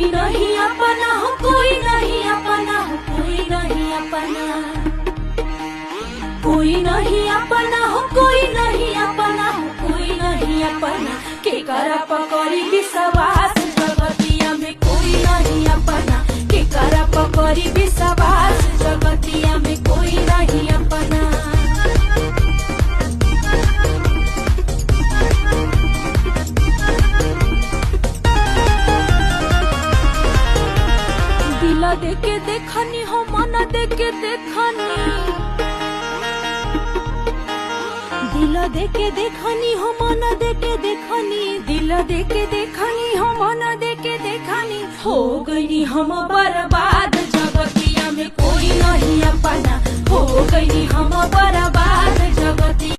कोई नहीं अपना हो, कोई नहीं अपना हो, कोई नहीं अपना, कोई नहीं अपना हो, कोई नहीं अपना हो, कोई नहीं अपना। के करा पकड़ी विश्वास जगतिया में कोई नहीं अपना, के करा पकड़ी विश्वास जगतिया में कोई नहीं अपना। दिल देके देखनी हो, मन देके देखनी, दिल देके देखनी हो, मन देके देखनी, दिल देके देखनी हो, मन देके देखनी। हो गई हम बर्बाद जगतिया में कोई नहीं अपना, हो गई हम बर्बाद जगतिया।